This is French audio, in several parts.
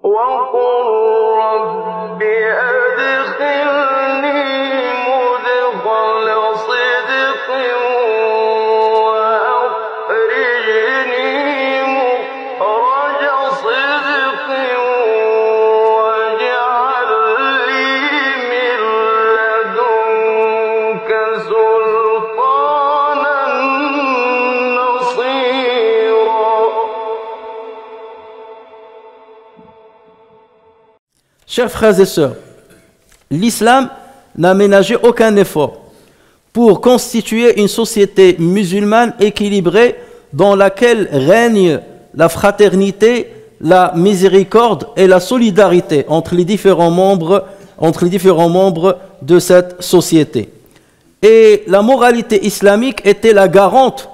وقل رب أدخلني مدخل صدق وأخرجني مخرج صدق واجعل لي من لدنك سلطانا نصيرا. Chers frères et sœurs, l'islam n'a ménagé aucun effort pour constituer une société musulmane équilibrée dans laquelle règne la fraternité, la miséricorde et la solidarité entre les différents membres de cette société. Et la moralité islamique était la garante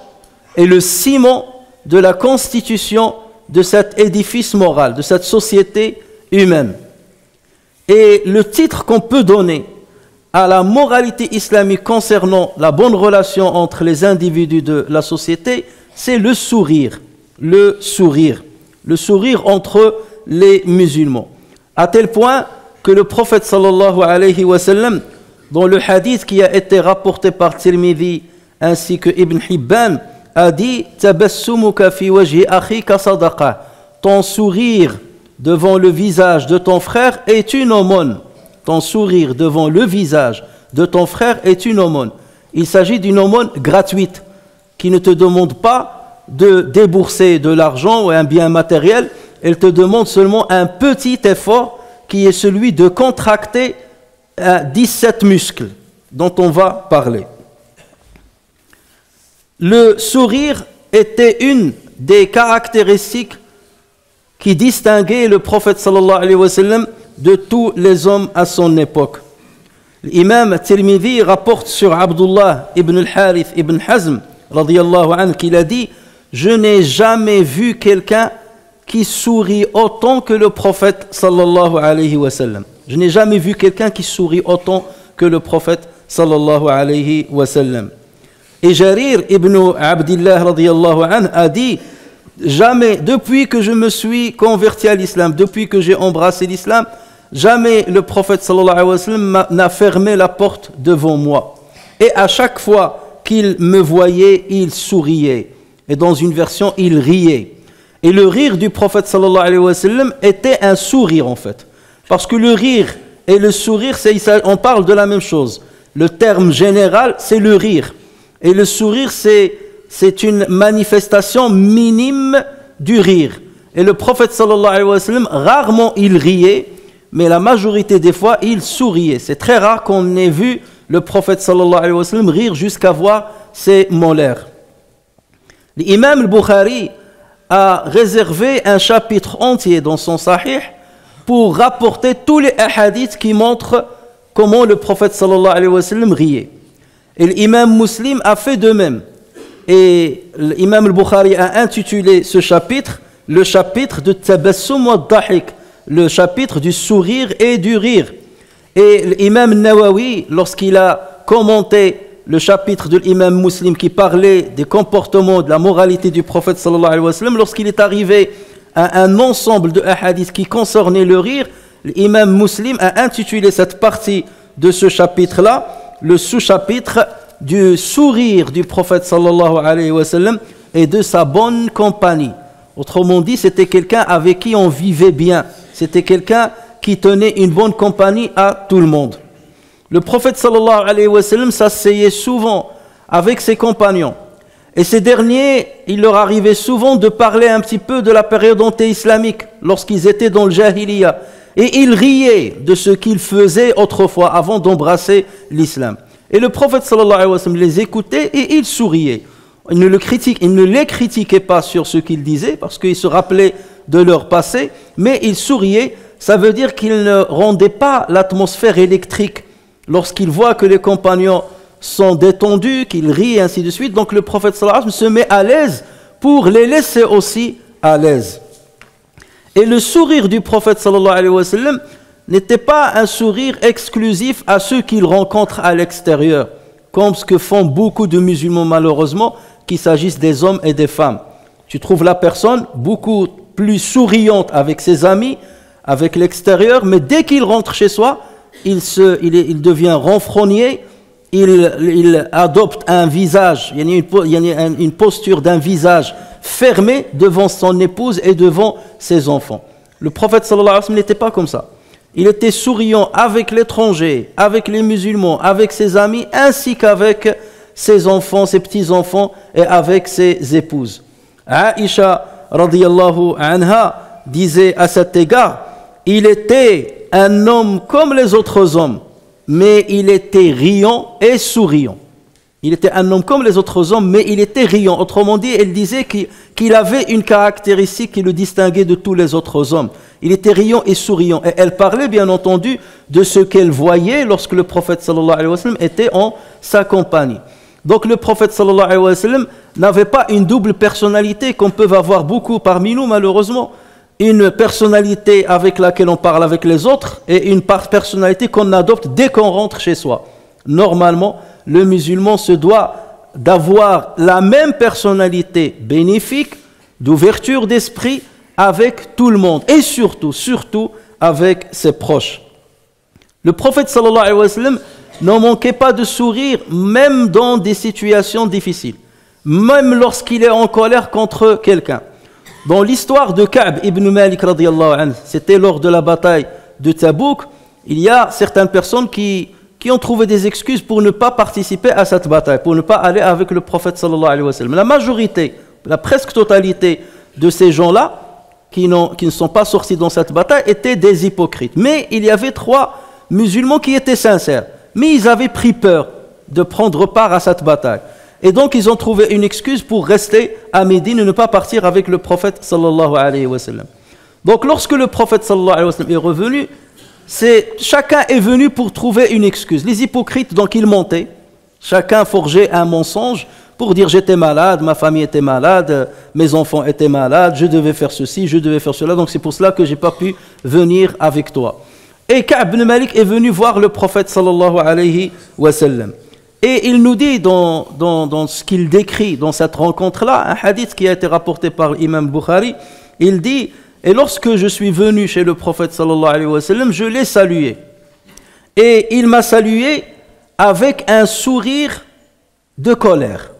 et le ciment de la constitution de cet édifice moral, de cette société humaine. Et le titre qu'on peut donner à la moralité islamique concernant la bonne relation entre les individus de la société, c'est le sourire. Le sourire entre les musulmans. À tel point que le prophète sallallahu alayhi wa sallam, dans le hadith qui a été rapporté par Tirmidhi ainsi que Ibn Hibban, a dit « Tabassumuka fi wajhi akhika sadaqa » ton sourire devant le visage de ton frère est une aumône. Ton sourire devant le visage de ton frère est une aumône. Il s'agit d'une aumône gratuite qui ne te demande pas de débourser de l'argent ou un bien matériel. Elle te demande seulement un petit effort qui est celui de contracter 17 muscles dont on va parler. Le sourire était une des caractéristiques qui distinguait le prophète sallallahu alayhi wa sallam de tous les hommes à son époque. L'imam Tirmidhi rapporte sur Abdullah ibn al-Harith ibn Hazm radiyallahu anhu qu'il a dit « Je n'ai jamais vu quelqu'un qui sourit autant que le prophète sallallahu alayhi wa sallam. » Je n'ai jamais vu quelqu'un qui sourit autant que le prophète sallallahu alayhi wa sallam. Et Jarir ibn Abdillah radiyallahu anhu a dit « Jamais, depuis que je me suis converti à l'islam, depuis que j'ai embrassé l'islam, jamais le prophète sallallahu alayhi wa sallam n'a fermé la porte devant moi. Et à chaque fois qu'il me voyait, il souriait. Et dans une version, il riait. Et le rire du prophète sallallahu alayhi wa sallam était un sourire en fait. Parce que le rire et le sourire, on parle de la même chose. Le terme général, c'est le rire. Et le sourire, c'est une manifestation minime du rire. Et le prophète sallallahu alayhi wa sallam, rarement il riait, mais la majorité des fois il souriait. C'est très rare qu'on ait vu le prophète sallallahu alayhi wa sallam rire jusqu'à voir ses molaires. L'imam al-Bukhari a réservé un chapitre entier dans son Sahih pour rapporter tous les hadiths qui montrent comment le prophète sallallahu alayhi wa sallam riait. Et l'imam Muslim a fait de même. Et l'imam al-Bukhari a intitulé ce chapitre le chapitre de Tabassum wa Dahik, le chapitre du sourire et du rire. Et l'imam Nawawi, lorsqu'il a commenté le chapitre de l'imam Muslim qui parlait des comportements, de la moralité du prophète sallallahu alayhi wa sallam, lorsqu'il est arrivé à un ensemble de hadiths qui concernaient le rire, l'imam Muslim a intitulé cette partie de ce chapitre-là, le sous-chapitre du sourire du prophète sallallahu alayhi wa sallam et de sa bonne compagnie. Autrement dit, c'était quelqu'un avec qui on vivait bien. C'était quelqu'un qui tenait une bonne compagnie à tout le monde. Le prophète sallallahu alayhi wa sallam s'asseyait souvent avec ses compagnons. Et ces derniers, il leur arrivait souvent de parler un petit peu de la période anté-islamique lorsqu'ils étaient dans le jahiliya. Et ils riaient de ce qu'ils faisaient autrefois avant d'embrasser l'islam. Et le prophète sallallahu alayhi wa sallam les écoutait et il souriait. Il ne les critiquait pas sur ce qu'ils disaient parce qu'ils se rappelaient de leur passé, mais il souriait. Ça veut dire qu'il ne rendait pas l'atmosphère électrique lorsqu'il voit que les compagnons sont détendus, qu'ils rient et ainsi de suite. Donc le prophète sallallahu alayhi wa sallam se met à l'aise pour les laisser aussi à l'aise. Et le sourire du prophète sallallahu alayhi wa sallam n'était pas un sourire exclusif à ceux qu'il rencontre à l'extérieur, comme ce que font beaucoup de musulmans malheureusement, qu'il s'agisse des hommes et des femmes. Tu trouves la personne beaucoup plus souriante avec ses amis, avec l'extérieur, mais dès qu'il rentre chez soi, il devient renfrogné, il adopte un visage, il y a une posture d'un visage fermé devant son épouse et devant ses enfants. Le prophète sallallahu alayhi wa sallam n'était pas comme ça. Il était souriant avec l'étranger, avec les musulmans, avec ses amis, ainsi qu'avec ses enfants, ses petits-enfants et avec ses épouses. Aïcha radiyallahu anha disait à cet égard, il était un homme comme les autres hommes, mais il était riant et souriant. Il était un homme comme les autres hommes, mais il était riant. Autrement dit, elle disait qu'il avait une caractéristique qui le distinguait de tous les autres hommes. Il était riant et souriant. Et elle parlait bien entendu de ce qu'elle voyait lorsque le prophète sallallahu alayhi wa sallam était en sa compagnie. Donc le prophète sallallahu alayhi wa sallam n'avait pas une double personnalité qu'on peut avoir beaucoup parmi nous malheureusement. Une personnalité avec laquelle on parle avec les autres et une personnalité qu'on adopte dès qu'on rentre chez soi. Normalement, le musulman se doit d'avoir la même personnalité bénéfique, d'ouverture d'esprit avec tout le monde et surtout avec ses proches. Le prophète sallallahu alayhi wa sallam n'en manquait pas de sourire même dans des situations difficiles, même lorsqu'il est en colère contre quelqu'un. Dans l'histoire de Ka'b ibn Malik radiyallahu anhu, c'était lors de la bataille de Tabouk, il y a certaines personnes qui ont trouvé des excuses pour ne pas participer à cette bataille, pour ne pas aller avec le prophète sallallahu alayhi wa sallam. La majorité, la presque totalité de ces gens-là qui ne sont pas sortis dans cette bataille étaient des hypocrites. Mais il y avait 3 musulmans qui étaient sincères, mais ils avaient pris peur de prendre part à cette bataille. Et donc ils ont trouvé une excuse pour rester à Médine et ne pas partir avec le prophète sallallahu alayhi wa sallam. Donc lorsque le prophète sallallahu alayhi wa sallam est revenu, chacun est venu pour trouver une excuse. Les hypocrites, donc ils mentaient, chacun forgeait un mensonge pour dire j'étais malade, ma famille était malade, mes enfants étaient malades, je devais faire ceci, je devais faire cela, donc c'est pour cela que je n'ai pas pu venir avec toi. Et Ka'b ibn Malik est venu voir le prophète sallallahu alayhi wa sallam. Et il nous dit dans ce qu'il décrit dans cette rencontre-là, un hadith qui a été rapporté par l'imam Bukhari, il dit, et lorsque je suis venu chez le prophète sallallahu alayhi wa sallam, je l'ai salué. Et il m'a salué avec un sourire de colère.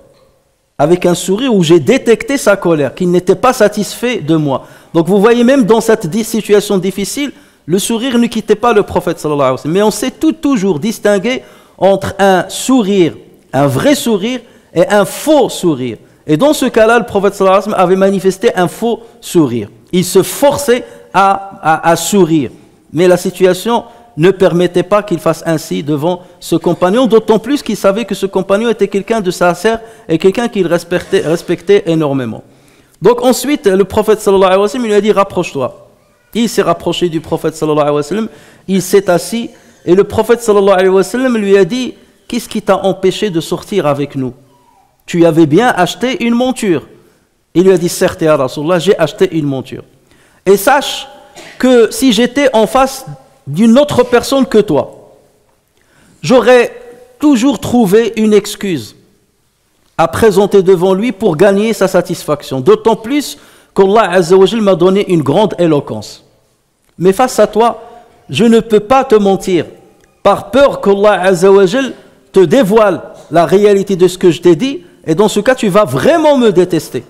Avec un sourire où j'ai détecté sa colère, qu'il n'était pas satisfait de moi. Donc vous voyez, même dans cette situation difficile, le sourire ne quittait pas le prophète sallallahu alayhi wa sallam. Mais on sait toujours distinguer entre un sourire, un vrai sourire et un faux sourire. Et dans ce cas-là, le prophète sallallahu alayhi wa sallam avait manifesté un faux sourire. Il se forçait à sourire. Mais la situation ne permettait pas qu'il fasse ainsi devant ce compagnon, d'autant plus qu'il savait que ce compagnon était quelqu'un de sincère et quelqu'un qu'il respectait énormément. Donc ensuite, le prophète sallallahu alayhi wa sallam lui a dit « Rapproche-toi ». Il s'est rapproché du prophète sallallahu alayhi wa sallam, il s'est assis, et le prophète sallallahu alayhi wa sallam lui a dit « Qu'est-ce qui t'a empêché de sortir avec nous? Tu avais bien acheté une monture. » Il lui a dit « Certes, ya Rasulallah, j'ai acheté une monture. Et sache que si j'étais en face d'une autre personne que toi, j'aurais toujours trouvé une excuse à présenter devant lui pour gagner sa satisfaction. D'autant plus qu'Allah Azza wa Jal m'a donné une grande éloquence. Mais face à toi, je ne peux pas te mentir, par peur qu'Allah Azza wa Jal te dévoile la réalité de ce que je t'ai dit, et dans ce cas, tu vas vraiment me détester.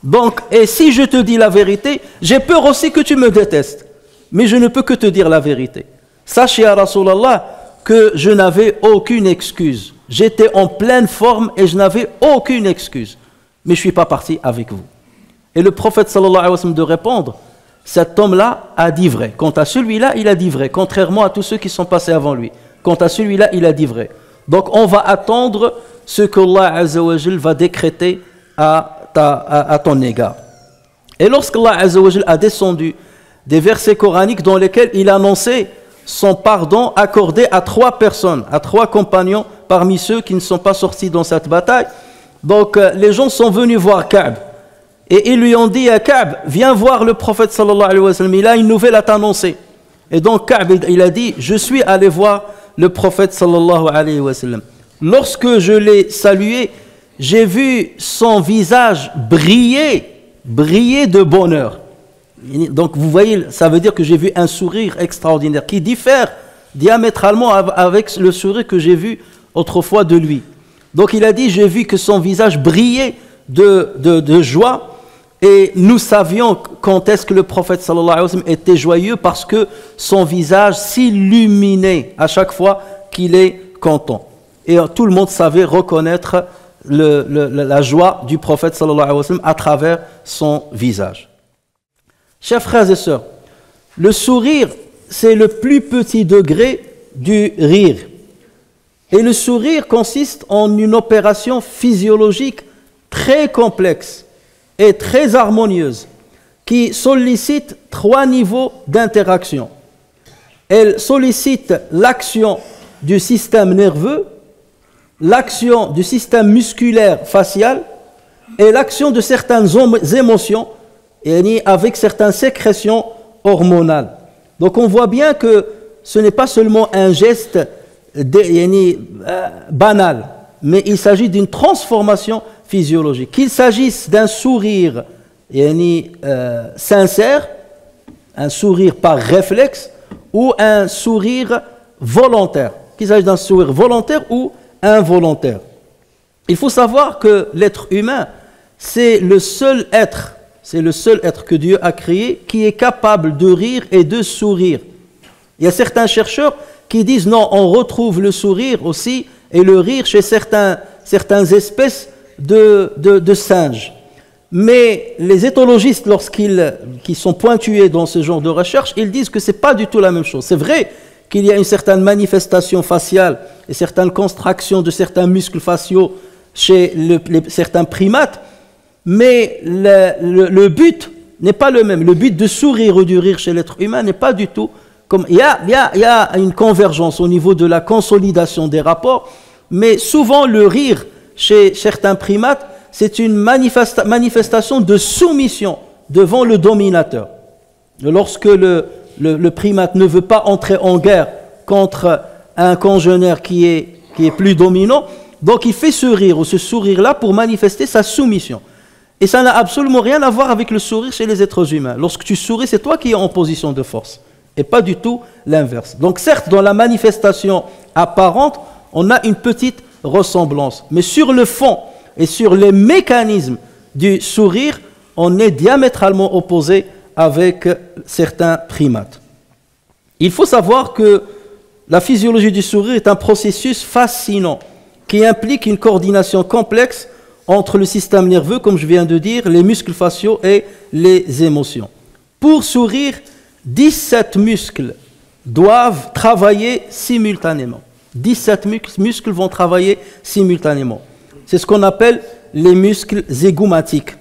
Donc, et si je te dis la vérité, j'ai peur aussi que tu me détestes. Mais je ne peux que te dire la vérité. Sache, ya Rasulallah, que je n'avais aucune excuse. J'étais en pleine forme et je n'avais aucune excuse. Mais je ne suis pas parti avec vous. Et le prophète sallallahu alayhi wa sallam de répondre, cet homme-là a dit vrai. Quant à celui-là, il a dit vrai, contrairement à tous ceux qui sont passés avant lui. Quant à celui-là, il a dit vrai. Donc on va attendre ce qu'Allah Azza wa Jal va décréter à ton égard. Et lorsqu'Allah Azza wa Jal a descendu des versets coraniques dans lesquels il annonçait son pardon accordé à 3 personnes, à 3 compagnons parmi ceux qui ne sont pas sortis dans cette bataille. Donc les gens sont venus voir Ka'b et ils lui ont dit à Ka'b, viens voir le prophète sallallahu alayhi wa sallam, il a une nouvelle à t'annoncer. Et donc Ka'b il a dit, je suis allé voir le prophète sallallahu alayhi wa sallam. Lorsque je l'ai salué, j'ai vu son visage briller de bonheur. Donc vous voyez, ça veut dire que j'ai vu un sourire extraordinaire qui diffère diamétralement avec le sourire que j'ai vu autrefois de lui. Donc il a dit, j'ai vu que son visage brillait de joie, et nous savions quand est-ce que le prophète sallallahu alayhi wa sallam était joyeux, parce que son visage s'illuminait à chaque fois qu'il est content. Et tout le monde savait reconnaître la joie du prophète sallallahu alayhi wa sallam à travers son visage. Chers frères et sœurs, le sourire, c'est le plus petit degré du rire. Et le sourire consiste en une opération physiologique très complexe et très harmonieuse qui sollicite 3 niveaux d'interaction. Elle sollicite l'action du système nerveux, l'action du système musculaire facial et l'action de certaines émotions avec certaines sécrétions hormonales. Donc on voit bien que ce n'est pas seulement un geste banal, mais il s'agit d'une transformation physiologique. Qu'il s'agisse d'un sourire sincère, un sourire par réflexe, ou un sourire volontaire, qu'il s'agisse d'un sourire volontaire ou involontaire. Il faut savoir que l'être humain, c'est le seul être que Dieu a créé qui est capable de rire et de sourire. Il y a certains chercheurs qui disent non, on retrouve le sourire aussi et le rire chez certaines espèces de singes. Mais les éthologistes, qui sont pointués dans ce genre de recherche, ils disent que ce n'est pas du tout la même chose. C'est vrai qu'il y a une certaine manifestation faciale et certaines contractions de certains muscles faciaux chez certains primates, mais le but n'est pas le même. Le but de sourire ou de rire chez l'être humain n'est pas du tout comme... Il y a une convergence au niveau de la consolidation des rapports, mais souvent le rire chez certains primates, c'est une manifestation de soumission devant le dominateur. Lorsque le primate ne veut pas entrer en guerre contre un congénère qui est plus dominant, donc il fait ce rire ou ce sourire-là pour manifester sa soumission. Et ça n'a absolument rien à voir avec le sourire chez les êtres humains. Lorsque tu souris, c'est toi qui es en position de force, et pas du tout l'inverse. Donc certes, dans la manifestation apparente, on a une petite ressemblance, mais sur le fond et sur les mécanismes du sourire, on est diamétralement opposé avec certains primates. Il faut savoir que la physiologie du sourire est un processus fascinant qui implique une coordination complexe entre le système nerveux, comme je viens de dire, les muscles faciaux et les émotions. Pour sourire, 17 muscles doivent travailler simultanément. 17 muscles vont travailler simultanément. C'est ce qu'on appelle les muscles zygomatiques.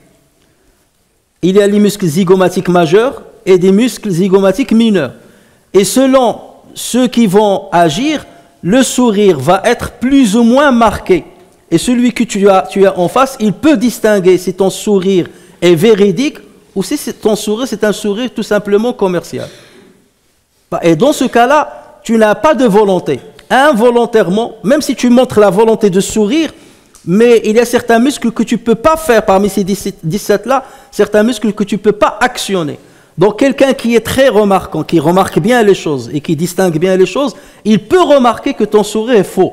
Il y a les muscles zygomatiques majeurs et des muscles zygomatiques mineurs. Et selon ceux qui vont agir, le sourire va être plus ou moins marqué. Et celui que tu as en face, il peut distinguer si ton sourire est véridique ou si ton sourire c'est un sourire tout simplement commercial. Et dans ce cas-là, tu n'as pas de volonté. Involontairement, même si tu montres la volonté de sourire, mais il y a certains muscles que tu ne peux pas faire parmi ces 17-là, certains muscles que tu ne peux pas actionner. Donc quelqu'un qui est très remarquant, qui remarque bien les choses et qui distingue bien les choses, il peut remarquer que ton sourire est faux.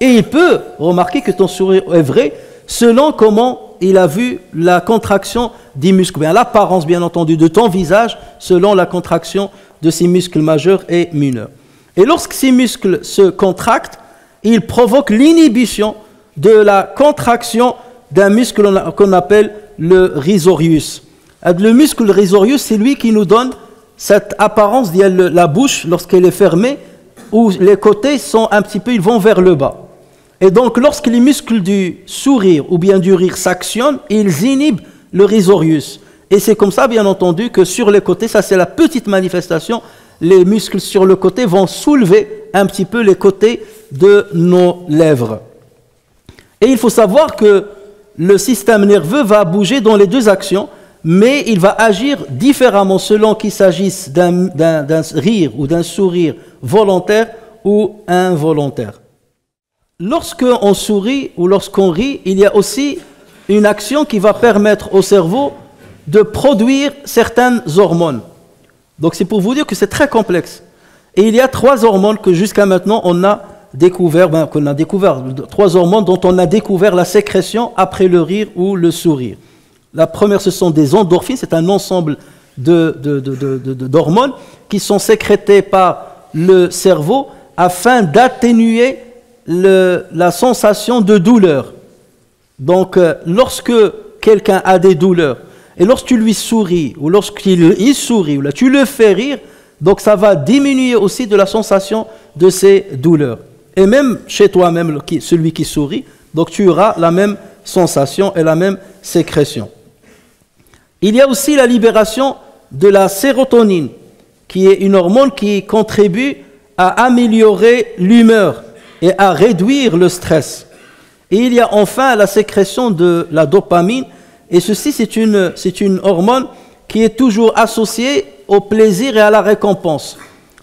Et il peut remarquer que ton sourire est vrai selon comment il a vu la contraction des muscles, bien l'apparence bien entendu de ton visage selon la contraction de ces muscles majeurs et mineurs. Et lorsque ces muscles se contractent, ils provoquent l'inhibition de la contraction d'un muscle qu'on appelle le risorius. Le muscle risorius, c'est lui qui nous donne cette apparence de la bouche lorsqu'elle est fermée, où les côtés sont un petit peu, ils vont vers le bas. Et donc, lorsque les muscles du sourire ou bien du rire s'actionnent, ils inhibent le risorius. Et c'est comme ça, bien entendu, que sur les côtés, ça c'est la petite manifestation, les muscles sur le côté vont soulever un petit peu les côtés de nos lèvres. Et il faut savoir que le système nerveux va bouger dans les deux actions, mais il va agir différemment selon qu'il s'agisse d'un rire ou d'un sourire volontaire ou involontaire. Lorsqu'on sourit ou lorsqu'on rit, il y a aussi une action qui va permettre au cerveau de produire certaines hormones. Donc c'est pour vous dire que c'est très complexe. Et il y a 3 hormones que jusqu'à maintenant on a découvert, 3 hormones dont on a découvert la sécrétion après le rire ou le sourire. La première, ce sont des endorphines, c'est un ensemble d'hormones qui sont sécrétées par le cerveau afin d'atténuer la sensation de douleur. Donc, lorsque quelqu'un a des douleurs, et lorsque tu lui souris, ou lorsqu'il sourit, ou là, tu le fais rire, donc ça va diminuer aussi de la sensation de ces douleurs. Et même chez toi-même, celui qui sourit, donc tu auras la même sensation et la même sécrétion. Il y a aussi la libération de la sérotonine, qui est une hormone qui contribue à améliorer l'humeur et à réduire le stress. Et il y a enfin la sécrétion de la dopamine, et ceci c'est une hormone qui est toujours associée au plaisir et à la récompense.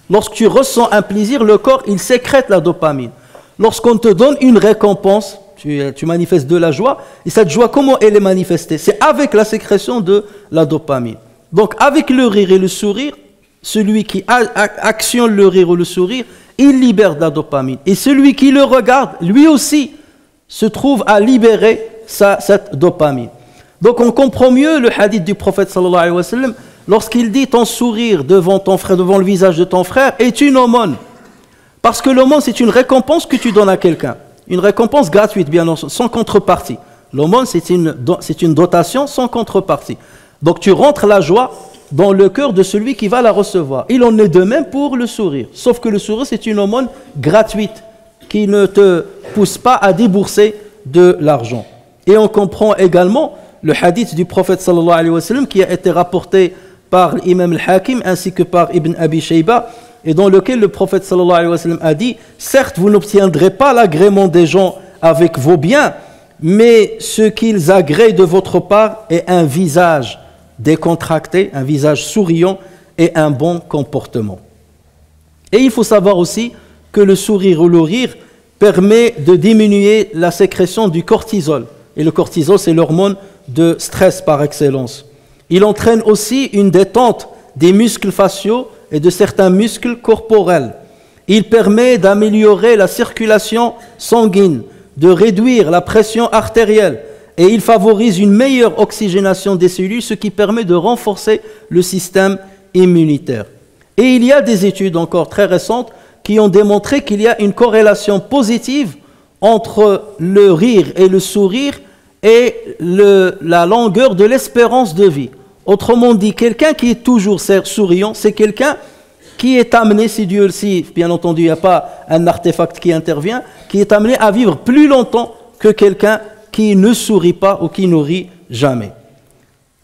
Lorsque tu ressens un plaisir, le corps il sécrète la dopamine. Lorsqu'on te donne une récompense, tu manifestes de la joie, et cette joie, comment elle est manifestée? C'est avec la sécrétion de la dopamine. Donc avec le rire et le sourire, celui qui actionne le rire ou le sourire, il libère de la dopamine. Et celui qui le regarde, lui aussi, se trouve à libérer cette dopamine. Donc on comprend mieux le hadith du prophète sallallahu alayhi wa sallam lorsqu'il dit ton sourire devant ton frère, devant le visage de ton frère est une aumône. Parce que l'aumône c'est une récompense que tu donnes à quelqu'un. Une récompense gratuite, bien entendu, sans contrepartie. L'aumône c'est une dotation sans contrepartie. Donc tu rentres la joie dans le cœur de celui qui va la recevoir. Il en est de même pour le sourire. Sauf que le sourire c'est une aumône gratuite qui ne te pousse pas à débourser de l'argent. Et on comprend également le hadith du prophète sallallahu alayhi wa sallam qui a été rapporté par l'imam al-Hakim ainsi que par Ibn Abi Shayba et dans lequel le prophète sallallahu alayhi wa sallam a dit « Certes, vous n'obtiendrez pas l'agrément des gens avec vos biens, mais ce qu'ils agréent de votre part est un visage décontracté, un visage souriant et un bon comportement. » Et il faut savoir aussi que le sourire ou le rire permet de diminuer la sécrétion du cortisol. Et le cortisol, c'est l'hormone de stress par excellence. Il entraîne aussi une détente des muscles faciaux et de certains muscles corporels. Il permet d'améliorer la circulation sanguine, de réduire la pression artérielle et il favorise une meilleure oxygénation des cellules, ce qui permet de renforcer le système immunitaire. Et il y a des études encore très récentes qui ont démontré qu'il y a une corrélation positive entre le rire et le sourire et la longueur de l'espérance de vie. Autrement dit, quelqu'un qui est toujours souriant, c'est quelqu'un qui est amené, si bien entendu il n'y a pas un artefact qui intervient, qui est amené à vivre plus longtemps que quelqu'un qui ne sourit pas ou qui ne rit jamais.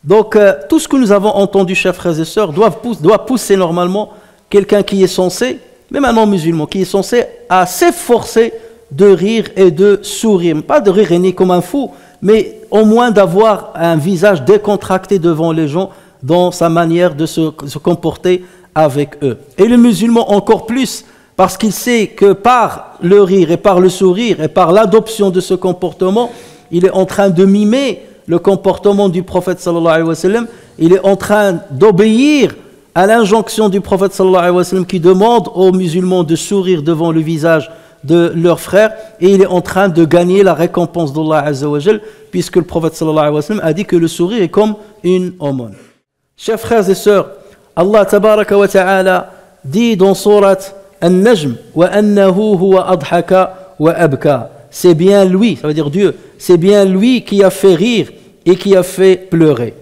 Donc tout ce que nous avons entendu, chers frères et sœurs, doit pousser normalement quelqu'un qui est censé, même un non-musulman, qui est censé à s'efforcer de rire et de sourire. Pas de rire et ni comme un fou, mais au moins d'avoir un visage décontracté devant les gens dans sa manière de se comporter avec eux. Et le musulman encore plus, parce qu'il sait que par le rire et par le sourire et par l'adoption de ce comportement, il est en train de mimer le comportement du prophète sallallahu alayhi wa sallam, il est en train d'obéir à l'injonction du prophète sallallahu alayhi wa sallam qui demande aux musulmans de sourire devant le visage de leurs frères, et il est en train de gagner la récompense d'Allah azza wa jal, puisque le prophète sallallahu alayhi wa sallam a dit que le sourire est comme une aumône. Chers frères et sœurs, Allah tabaraka wa ta'ala dit dans surat An-Najm wa annahu huwa adhaka wa abka. C'est bien lui, ça veut dire Dieu, c'est bien lui qui a fait rire et qui a fait pleurer.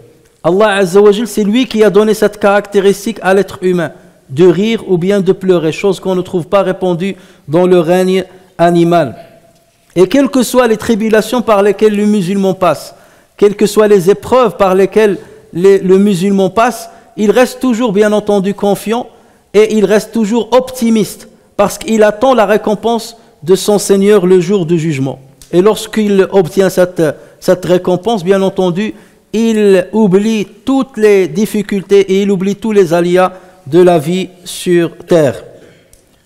Allah azza wa jal, c'est lui qui a donné cette caractéristique à l'être humain, de rire ou bien de pleurer, chose qu'on ne trouve pas répandue dans le règne animal. Et quelles que soient les tribulations par lesquelles le musulman passe, quelles que soient les épreuves par lesquelles le musulman passe, il reste toujours bien entendu confiant et il reste toujours optimiste parce qu'il attend la récompense de son Seigneur le jour du jugement. Et lorsqu'il obtient cette récompense, bien entendu, il oublie toutes les difficultés et il oublie tous les aléas de la vie sur terre.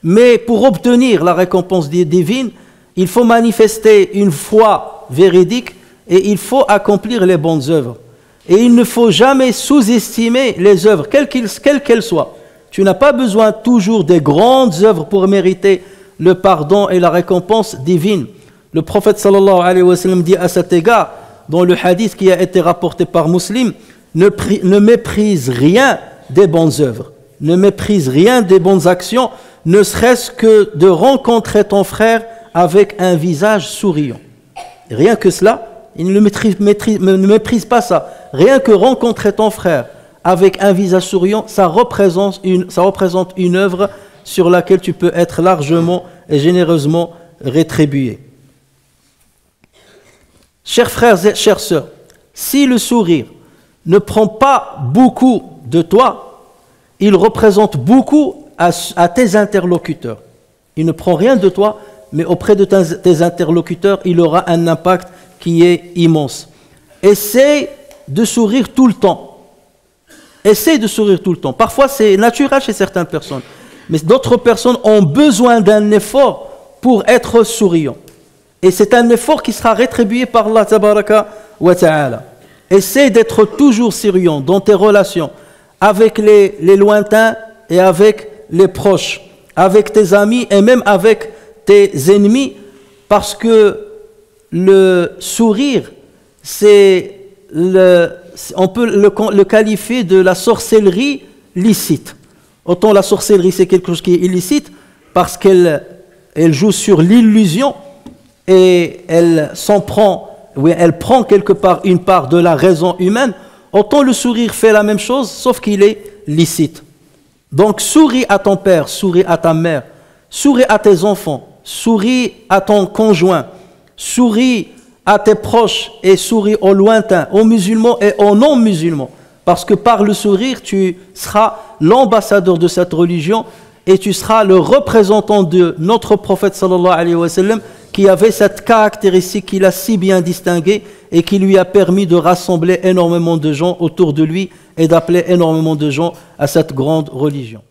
Mais pour obtenir la récompense divine, il faut manifester une foi véridique et il faut accomplir les bonnes œuvres. Et il ne faut jamais sous-estimer les œuvres, quelles qu'elles soient. Tu n'as pas besoin toujours des grandes œuvres pour mériter le pardon et la récompense divine. Le prophète sallallahu alayhi wa sallam dit à cet égard, dans le hadith qui a été rapporté par Muslim, ne méprise rien des bonnes œuvres, ne méprise rien des bonnes actions, ne serait-ce que de rencontrer ton frère avec un visage souriant. Rien que cela, il ne méprise pas ça. Rien que rencontrer ton frère avec un visage souriant, ça représente une œuvre sur laquelle tu peux être largement et généreusement rétribué. Chers frères et chères sœurs, si le sourire ne prend pas beaucoup de toi, il représente beaucoup à tes interlocuteurs. Il ne prend rien de toi, mais auprès de tes interlocuteurs, il aura un impact qui est immense. Essaie de sourire tout le temps. Essaie de sourire tout le temps. Parfois, c'est naturel chez certaines personnes. Mais d'autres personnes ont besoin d'un effort pour être souriant. Et c'est un effort qui sera rétribué par Allah tabaraka wa ta'ala. Essaie d'être toujours souriant dans tes relations avec les lointains et avec les proches, avec tes amis et même avec tes ennemis, parce que le sourire, on peut le qualifier de la sorcellerie licite. Autant la sorcellerie c'est quelque chose qui est illicite parce qu'elle joue sur l'illusion et elle prend quelque part une part de la raison humaine. Autant le sourire fait la même chose sauf qu'il est licite. Donc souris à ton père, souris à ta mère, souris à tes enfants, souris à ton conjoint, souris à tes proches et souris aux lointains, aux musulmans et aux non-musulmans. Parce que par le sourire, tu seras l'ambassadeur de cette religion et tu seras le représentant de notre prophète sallallahu alayhi wa sallam qui avait cette caractéristique qu'il a si bien distinguée et qui lui a permis de rassembler énormément de gens autour de lui et d'appeler énormément de gens à cette grande religion.